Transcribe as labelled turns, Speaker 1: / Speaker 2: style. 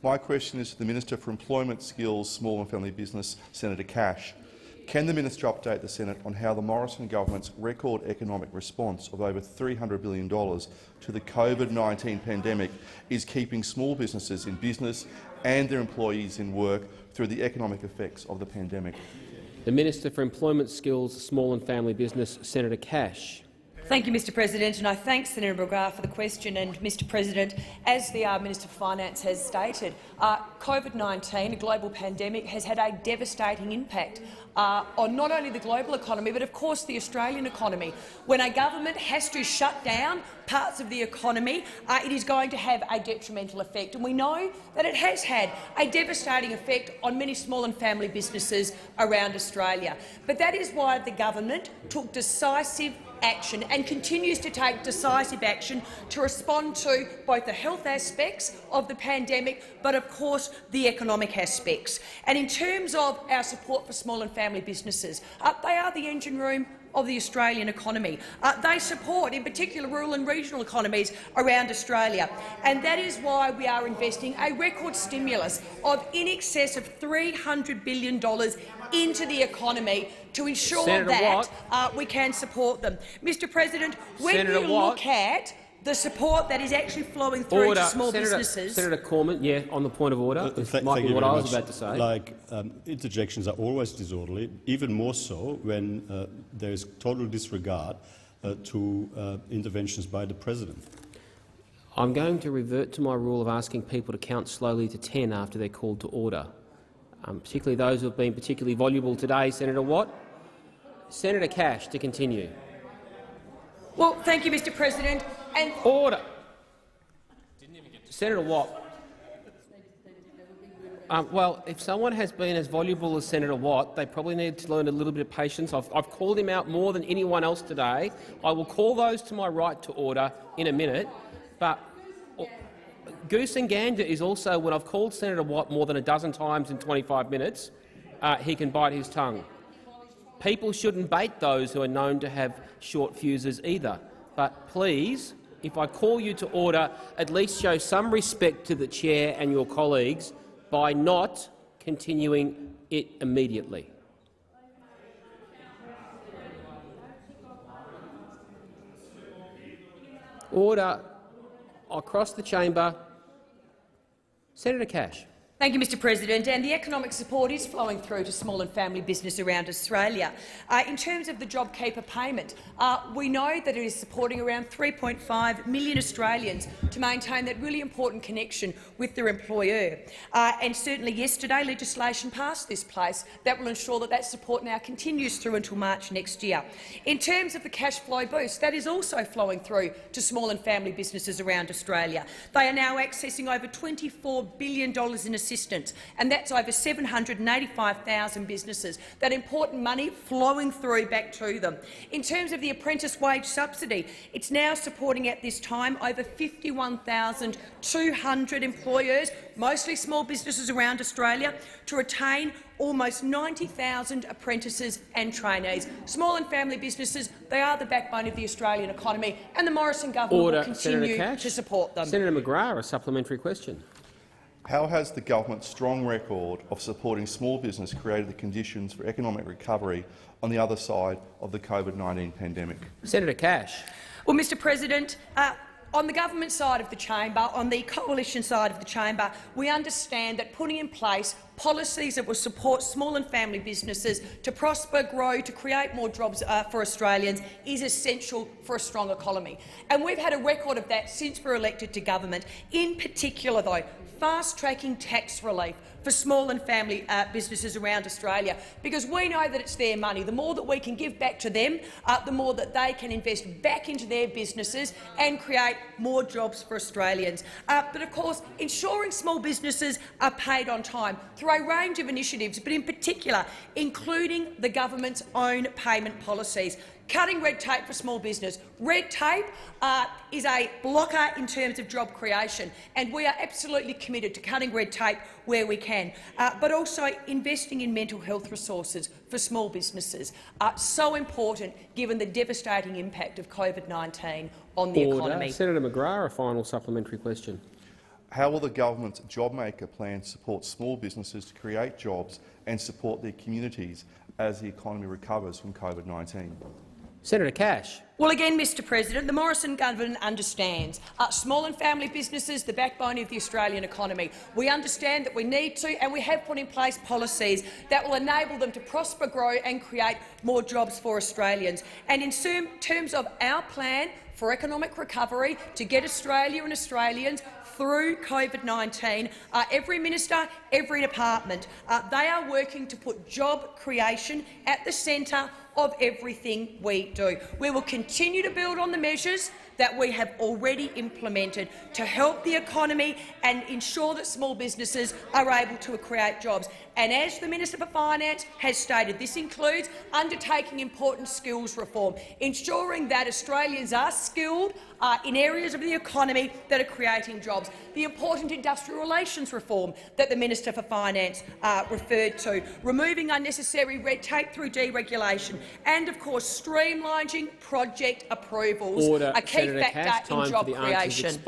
Speaker 1: My question is to the Minister for Employment, Skills, Small and Family Business, Senator Cash. Can the minister update the Senate on how the Morrison government's record economic response of over $300 billion to the COVID-19 pandemic is keeping small businesses in business and their employees in work through the economic effects of the pandemic?
Speaker 2: The Minister for Employment, Skills, Small and Family Business, Senator Cash.
Speaker 3: Thank you, Mr President, and I thank Senator McGrath for the question. And, Mr President, as the Minister for Finance has stated, COVID-19, a global pandemic, has had a devastating impact on not only the global economy but, of course, the Australian economy. When a government has to shut down parts of the economy, it is going to have a detrimental effect, and we know that it has had a devastating effect on many small and family businesses around Australia. But that is why the government took decisive action and continues to take decisive action to respond to both the health aspects of the pandemic but, of course, the economic aspects. And in terms of our support for small and family businesses, they are the engine room of the Australian economy. They support, in particular, rural and regional economies around Australia, and that is why we are investing a record stimulus of in excess of $300 billion into the economy to ensure that we can support them. Mr President, when you look at the support that is actually flowing through to small businesses—
Speaker 2: Senator Cormann, on the point of order, might be what I was about to say.
Speaker 4: Interjections are always disorderly, even more so when there is total disregard to interventions by the President.
Speaker 2: I'm going to revert to my rule of asking people to count slowly to 10 after they're called to order, particularly those who have been particularly voluble today. Senator Watt. Senator Cash, to continue.
Speaker 3: Well, thank you, Mr President. And
Speaker 2: order. Senator Watt. Well, if someone has been as voluble as Senator Watt, they probably need to learn a little bit of patience. I've called him out more than anyone else today. I will call those to my right to order in a minute. But goose and gander is also when I've called Senator Watt more than a dozen times in 25 minutes, he can bite his tongue. People shouldn't bait those who are known to have short fuses either. But please, if I call you to order, at least show some respect to the chair and your colleagues by not continuing it immediately. Order across the chamber. Senator Cash.
Speaker 3: Thank you, Mr President. And the economic support is flowing through to small and family business around Australia. In terms of the JobKeeper payment, we know that it is supporting around 3.5 million Australians to maintain that really important connection with their employer. And certainly yesterday legislation passed this place that will ensure that that support now continues through until March next year. In terms of the cash flow boost, that is also flowing through to small and family businesses around Australia. They are now accessing over $24 billion in assistance, and that's over 785,000 businesses. That important money flowing through back to them. In terms of the apprentice wage subsidy, it's now supporting at this time over 51,200 employers, mostly small businesses around Australia, to retain almost 90,000 apprentices and trainees. Small and family businesses, they are the backbone of the Australian economy, and the Morrison government will continue to support them.
Speaker 2: Senator McGrath, a supplementary question.
Speaker 1: How has the government's strong record of supporting small business created the conditions for economic recovery on the other side of the COVID-19 pandemic?
Speaker 2: Senator Cash.
Speaker 3: Well, Mr President, on the government side of the chamber, on the coalition side of the chamber, we understand that putting in place policies that will support small and family businesses to prosper, grow, to create more jobs for Australians is essential for a strong economy. And we've had a record of that since we were elected to government. In particular, though, fast-tracking tax relief for small and family businesses around Australia, because we know that it's their money. The more that we can give back to them, the more that they can invest back into their businesses and create more jobs for Australians. But of course, ensuring small businesses are paid on time through a range of initiatives, but in particular including the government's own payment policies. Cutting red tape for small business. Red tape is a blocker in terms of job creation, and we are absolutely committed to cutting red tape where we can, but also investing in mental health resources for small businesses. So important given the devastating impact of COVID-19 on the economy.
Speaker 2: Senator McGrath, a final supplementary question.
Speaker 1: How will the government's JobMaker plan support small businesses to create jobs and support their communities as the economy recovers from COVID-19?
Speaker 2: Senator Cash.
Speaker 3: Well, again, Mr President, the Morrison government understands small and family businesses, the backbone of the Australian economy. We understand that we need to, and we have put in place policies that will enable them to prosper, grow and create more jobs for Australians. And in terms of our plan for economic recovery to get Australia and Australians through COVID-19, every minister, every department, they are working to put job creation at the centre of everything we do. We will continue to build on the measures that we have already implemented to help the economy and ensure that small businesses are able to create jobs. And as the Minister for Finance has stated, this includes undertaking important skills reform, ensuring that Australians are skilled in areas of the economy that are creating jobs, the important industrial relations reform that the Minister for Finance referred to, removing unnecessary red tape through deregulation, and of course streamlining project approvals,
Speaker 2: Order.
Speaker 3: a key
Speaker 2: Senator
Speaker 3: factor
Speaker 2: Cash,
Speaker 3: in
Speaker 2: time
Speaker 3: job
Speaker 2: for the answers
Speaker 3: creation.
Speaker 2: expired.